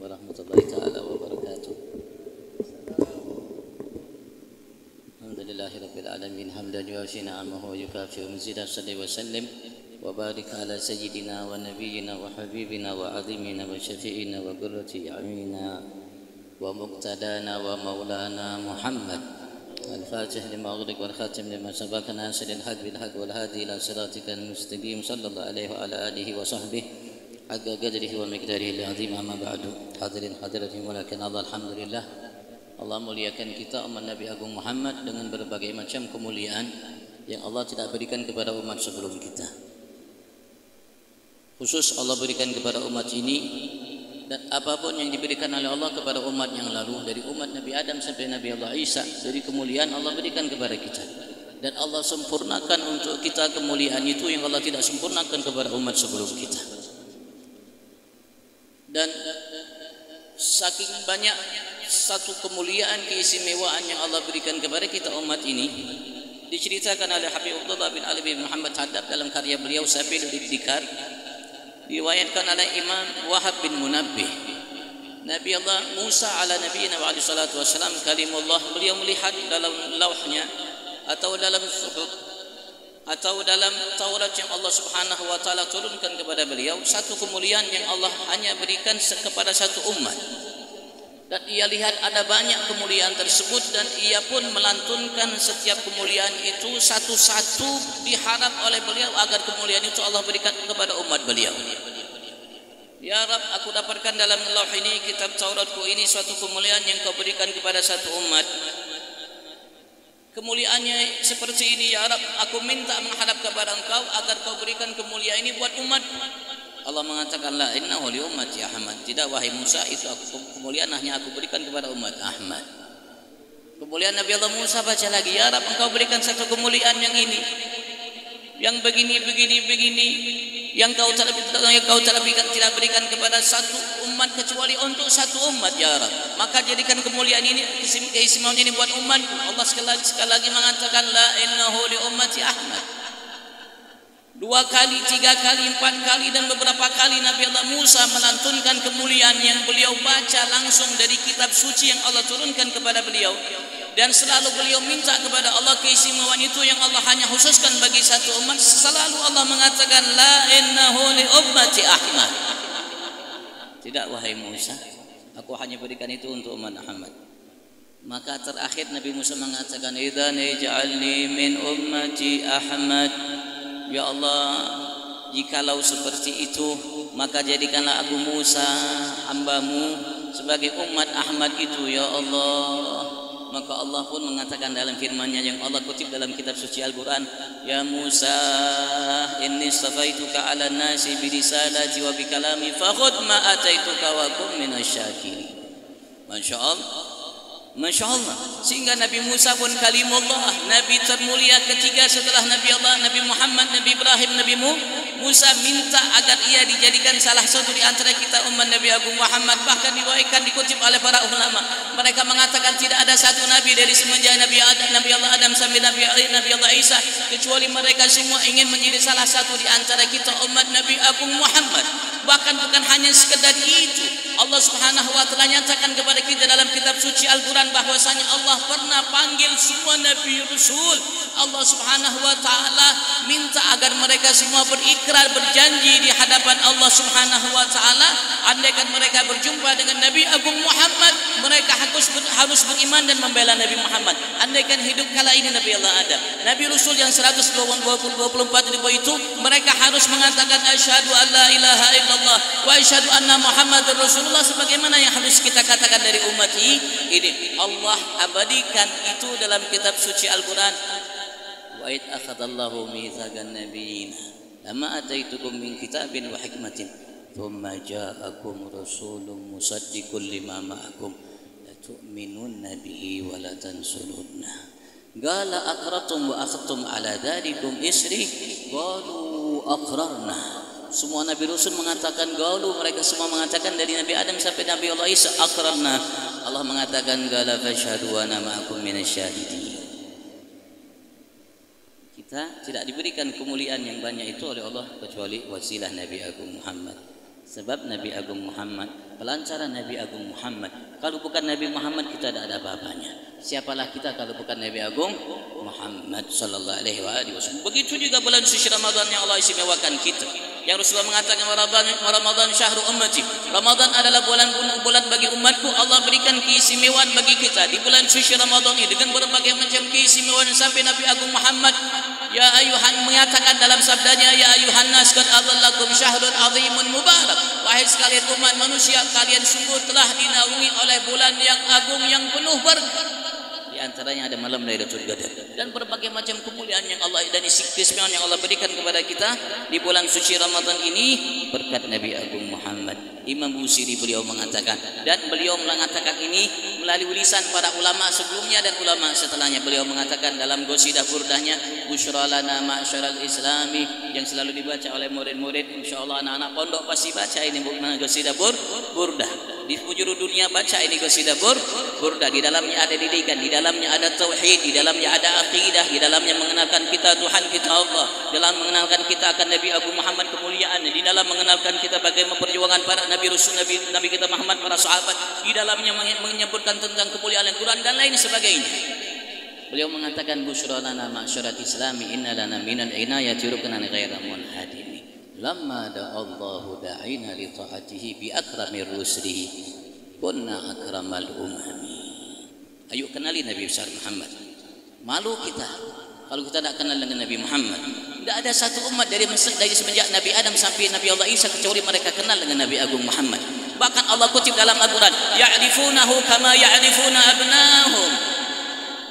warahmatullahi taala wabarakatuh. Alhamdulillahi rabbil alamin hamdan yuwafi ni'amahu wa yukafi mazidah. Salli wa sallim wa barik ala sayyidina wa nabiyyina wa habibina wa azimina wa syafi'ina wa qurrati a'yunina wa muqtadana wa maulana Muhammad al-fatih lima ughliq wal khatim lima sabaq nasiril haq bil haq wal hadi ila siratikal mustaqim sallallahu alaihi wa ala alihi wa sahbihi haqqa qadrihi wa miqdarihi al-azim. Amma ba'du. Hadirin hadirat mulakan Allah, alhamdulillah Allah muliakan kita umat Nabi Agung Muhammad dengan berbagai macam kemuliaan yang Allah tidak berikan kepada umat sebelum kita. Khusus Allah berikan kepada umat ini, dan apapun yang diberikan oleh Allah kepada umat yang lalu, dari umat Nabi Adam sampai Nabi Allah Isa, dari kemuliaan Allah berikan kepada kita, dan Allah sempurnakan untuk kita kemuliaan itu yang Allah tidak sempurnakan kepada umat sebelum kita. Dan saking banyak satu kemuliaan, keistimewaan yang Allah berikan kepada kita umat ini, diceritakan oleh Habib Abdullah bin Ali bin Muhammad Haddad dalam karya beliau Sabilul Ibtikar, diriwayatkan oleh Imam Wahab bin Munabbih. Nabi Allah Musa ala nabiyina wa alaihi salatu wassalam kalimullah, beliau melihat dalam lauhnya atau dalam suhuf atau dalam Taurat yang Allah Subhanahu wa taala turunkan kepada beliau satu kemuliaan yang Allah hanya berikan kepada satu umat, dan ia lihat ada banyak kemuliaan tersebut, dan ia pun melantunkan setiap kemuliaan itu satu-satu, diharap oleh beliau agar kemuliaan itu Allah berikan kepada umat beliau. Ya Rab, aku dapatkan dalam lauh ini, kitab Tauratku ini, suatu kemuliaan yang kau berikan kepada satu umat. Kemuliaannya seperti ini, ya Rab, aku minta menghadap kepada engkau agar kau berikan kemuliaan ini buat umat. Allah mengatakan, la innahu li ummati Ahmad. Tidak wahai Musa, itu kemuliaan hanya aku berikan kepada umat Ahmad. Kemuliaan Nabi Allah Musa, baca lagi, ya Rab, engkau berikan satu kemuliaan yang ini, yang begini, yang kau tidak berikan kepada satu umat kecuali untuk satu umat, ya Rab. Maka jadikan kemuliaan ini, keistimewaan ini buat umatku. Allah sekali lagi mengatakan, la innahu li ummati Ahmad. 2 kali, 3 kali, 4 kali, dan beberapa kali Nabi Allah Musa melantunkan kemuliaan yang beliau baca langsung dari kitab suci yang Allah turunkan kepada beliau, dan selalu beliau minta kepada Allah keistimewaan itu yang Allah hanya khususkan bagi satu umat. Selalu Allah mengatakan, la innahu li ummati Ahmad. Tidak wahai Musa, aku hanya berikan itu untuk umat Muhammad. Maka terakhir Nabi Musa mengatakan, idzan ij'alni min ummati Ahmad. Ya Allah, jikalau seperti itu, maka jadikanlah aku Musa hambamu sebagai umat Ahmad itu, ya Allah. Maka Allah pun mengatakan dalam firman-Nya yang Allah kutip dalam kitab suci Al-Quran, ya Musa inni safaituka ala nasi birisalati wa bikalami fakhud ma ataituka wa kum minasyakirin. Masya Allah, Masya Allah. Sehingga Nabi Musa pun kalimullah, Nabi termulia ketiga setelah Nabi Allah, Nabi Muhammad, Nabi Ibrahim, Nabi Musa, minta agar ia dijadikan salah satu di antara kita umat Nabi Agung Muhammad. Bahkan diriwayatkan, dikutip oleh para ulama, mereka mengatakan tidak ada satu nabi dari semenjak Nabi Allah Adam sampai Nabi Allah Isa kecuali mereka semua ingin menjadi salah satu di antara kita umat Nabi Agung Muhammad. Bahkan bukan hanya sekedar itu, Allah Subhanahu wa taala nyatakan kepada kita dalam kitab suci Al-Quran bahwasanya Allah pernah panggil semua nabi rasul. Allah Subhanahu wa taala minta agar mereka semua berikrar, berjanji di hadapan Allah Subhanahu wa taala, andaikan mereka berjumpa dengan Nabi Agung Muhammad, mereka harus beriman dan membela Nabi Muhammad. Andaikan hidup kala ini Nabi Allah Adam, Nabi Rasul yang 124 ribu itu, mereka harus mengatakan asyhadu an la ilaha illallah wa asyhadu anna Muhammadar Rasulullah, sebagaimana yang harus kita katakan dari umat ini. Allah abadikan itu dalam kitab suci Al-Quran. Wa id akhadallahu mitsaqan nabiyina lama ataitukum min kitabin wa hikmatin thumma ja'akum rasulun musaddiqun lima ma'akum la tu'minunna bihi wa la tansurunna qala aqrartum wa akhadtum ala dzalikum isri qalu aqrarna. Semua Nabi Rasul mengatakan gaulu, mereka semua mengatakan dari Nabi Adam sampai Nabi Allah Isa aqrarna. Allah mengatakan qala fashhadu wa ana ma'akum minasyahidin. Kita tidak diberikan kemuliaan yang banyak itu oleh Allah kecuali wasilah Nabi Agung Muhammad. Sebab Nabi Agung Muhammad, pelancaran Nabi Agung Muhammad. Kalau bukan Nabi Muhammad kita tidak ada apa-apanya. Siapalah kita kalau bukan Nabi Agung Muhammad sallallahu alaihi wasallam. Begitu juga bulan suci Ramadan yang Allah istimewakan kita. Yang Rasulullah mengatakan Ramadan syahrul ummati. Ramadan adalah bulan bagi umatku. Allah berikan keistimewaan bagi kita di bulan suci Ramadan ini dengan berbagai macam keistimewaan sampai Nabi Agung Muhammad ya ayuhan mengatakan dalam sabdanya ya ayuhan nas qad adzallakum syahrun azimun mubarak. Wahai sekalian umat manusia, kalian sungguh telah dinaungi oleh bulan yang agung yang penuh berkah. Di antaranya ada malam Lailatul Qadar dan berbagai macam kemuliaan yang Allah dan keistimewaan yang Allah berikan kepada kita di bulan suci Ramadan ini berkat Nabi Agung Muhammad. Imam Busiri beliau mengatakan, dan beliau mengatakan ini melalui lisan para ulama sebelumnya dan ulama setelahnya. Beliau mengatakan dalam qasidah burdahnya, "Busyra lana ma'syaral islami," yang selalu dibaca oleh murid-murid. Insyaallah anak-anak pondok pasti baca ini qasidah burdah. Di penjuru dunia baca ini qasidah burdah. Di dalamnya ada didikan, di dalamnya ada tauhid, di dalamnya ada akidah, di dalamnya mengenalkan kita Tuhan kita Allah, dalam mengenalkan kita akan Nabi Agung Muhammad kemuliaannya, di dalam mengenalkan kita bagaimana perjuangan para Nabi Rasul Nabi kita Muhammad, para sahabat, di dalamnya menyebutkan tentang kemuliaan Al-Quran dan lain sebagainya. Beliau mengatakan busyra lana ma'syaral islami inna lana minal inayati ruknan ghaira munhadimi lamma da'allahu da'ina li ta'atihi bi akramir ruslihi kunna akramal umami. Ayo kenali Nabi besar Muhammad. Malu kita kalau kita tidak kenal dengan Nabi Muhammad. Tidak ada satu umat dari semenjak Nabi Adam sampai Nabi Allah Isa kecuali mereka kenal dengan Nabi Agung Muhammad. Bahkan Allah kutip dalam Al-Quran, ya'rifunahu kama ya'rifuna abnahum.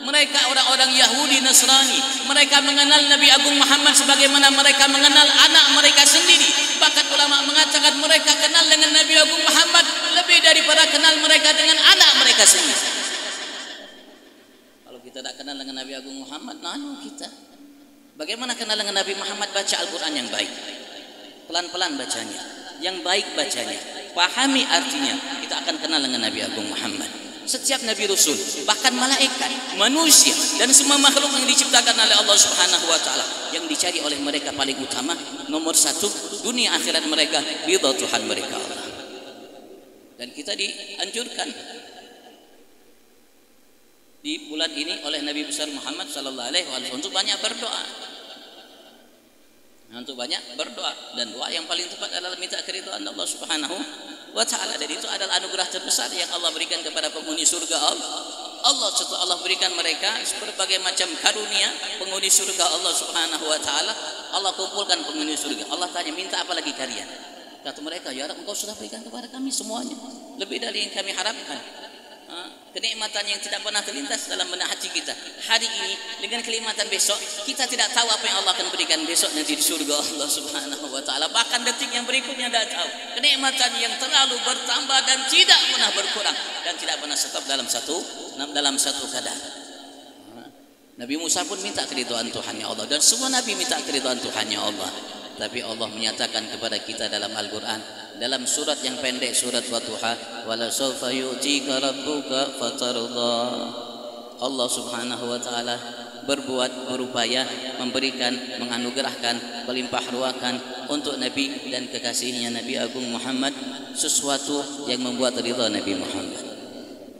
Mereka orang-orang Yahudi Nasrani, mereka mengenal Nabi Agung Muhammad sebagaimana mereka mengenal anak mereka sendiri. Bahkan ulama mengatakan mereka kenal dengan Nabi Agung Muhammad lebih daripada kenal mereka dengan anak mereka sendiri. Kalau kita tak kenal dengan Nabi Agung Muhammad, nanu kita. Bagaimana kenal dengan Nabi Muhammad? Baca Al-Quran yang baik, pelan-pelan bacanya, yang baik bacanya, pahami artinya, kita akan kenal dengan Nabi Agung Muhammad. Setiap Nabi Rasul, bahkan malaikat, manusia, dan semua makhluk yang diciptakan oleh Allah Subhanahu wa Ta'ala, yang dicari oleh mereka paling utama, nomor satu, dunia akhirat mereka, ridha Tuhan mereka Allah. Dan kita dianjurkan di bulan ini oleh Nabi besar Muhammad sallallahu alaihi wasallam untuk banyak berdoa. Untuk banyak berdoa, dan doa yang paling tepat adalah minta keridhaan Allah Subhanahu wa Ta'ala, dan itu adalah anugerah terbesar yang Allah berikan kepada penghuni surga Allah. Setelah Allah berikan mereka berbagai macam karunia penghuni surga Allah Subhanahu wa Ta'ala, Allah kumpulkan penghuni surga. Allah tanya, minta apa lagi kalian? Kata mereka, ya Rabb, Engkau sudah berikan kepada kami semuanya, lebih dari yang kami harapkan. Kenikmatan yang tidak pernah terlintas dalam benak hati kita hari ini dengan kenikmatan besok, kita tidak tahu apa yang Allah akan berikan besok nanti di surga Allah Subhanahu wa Ta'ala. Bahkan detik yang berikutnya tidak tahu. Kenikmatan yang terlalu bertambah dan tidak pernah berkurang dan tidak pernah stop dalam satu kadar. Nabi Musa pun minta keridhaan Tuhannya Allah, dan semua Nabi minta keridhaan Tuhannya Allah. Tapi Allah menyatakan kepada kita dalam Al-Quran, dalam surat yang pendek, surat Wadduha, wala sawfa yu'tika rabbuka fatarda. Allah Subhanahu wa Ta'ala berupaya memberikan, menganugerahkan, melimpah ruahkan untuk Nabi dan kekasihnya Nabi Agung Muhammad sesuatu yang membuat ridha Nabi Muhammad.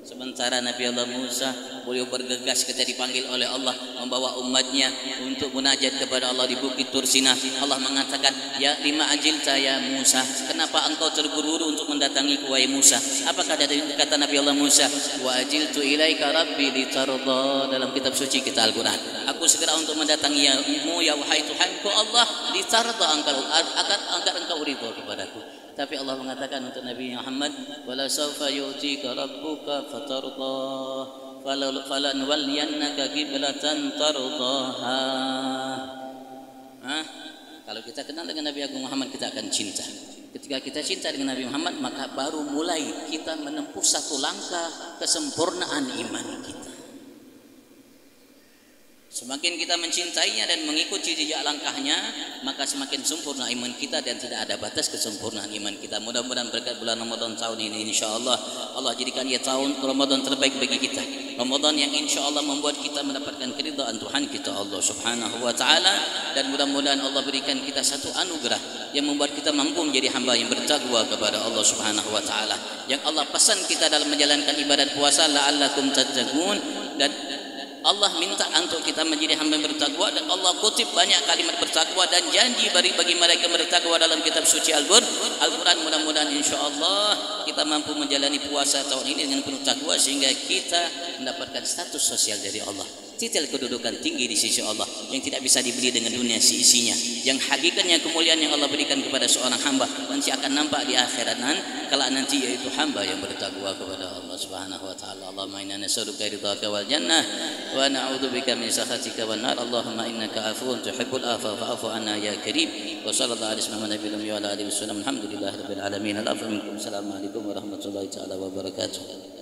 Sementara Nabi Allah Musa, beliau bergegas ketika dipanggil oleh Allah membawa umatnya untuk munajat kepada Allah di Bukit Tursina. Allah mengatakan, ya lima ajilta ya Musa, kenapa engkau terburu-buru untuk mendatangi wahai Musa? Apakah kata Nabi Allah Musa, wa ajiltu ilaika rabbi litarda, dalam kitab suci kita Al-Quran, aku segera untuk mendatangimu ya wahai Tuhanku Allah, litarda, agar engkau ridha kepadaku. Tapi Allah mengatakan untuk Nabi Muhammad, wala sawfa yu'tika rabbuka fatarda falanwalliyannaka qiblatan tardaha. Kalau kita kenal dengan Nabi Agung Muhammad, kita akan cinta. Ketika kita cinta dengan Nabi Muhammad, maka baru mulai kita menempuh satu langkah kesempurnaan iman kita. Semakin kita mencintainya dan mengikuti jejak langkahnya, maka semakin sempurna iman kita dan tidak ada batas kesempurnaan iman kita. Mudah-mudahan berkat bulan Ramadan tahun ini, insyaAllah Allah jadikan ia tahun Ramadan terbaik bagi kita. Ramadan yang insyaAllah membuat kita mendapatkan keridhaan Tuhan kita Allah Subhanahu wa ta'ala. Dan mudah-mudahan Allah berikan kita satu anugerah yang membuat kita mampu menjadi hamba yang bertakwa kepada Allah Subhanahu wa ta'ala. Yang Allah pesan kita dalam menjalankan ibadat puasa, la'allakum tattaqun, dan Allah minta untuk kita menjadi hamba yang bertakwa, dan Allah kutip banyak kalimat bertakwa dan janji bagi mereka bertakwa dalam kitab suci Al-Quran. Mudah-mudahan insyaAllah kita mampu menjalani puasa tahun ini dengan penuh takwa sehingga kita mendapatkan status sosial dari Allah, titel kedudukan tinggi di sisi Allah yang tidak bisa dibeli dengan dunia isinya, yang hakikatnya kemuliaan yang Allah berikan kepada seorang hamba nanti akan nampak di akhirat kala nanti, yaitu hamba yang bertakwa kepada Allah Subhanahu wa taala. Allahumma inna nas'aluka ridhaka wal jannah wa na'udzubika min sakhatika wan nar. Allahumma innaka afuwun tuhibbul afwa fa'fu anna ya karim. Wa sallallahu alaihi wa ala alihi wasallam. Alhamdulillahirabbil alamin. Assalamualaikum warahmatullahi taala wabarakatuh.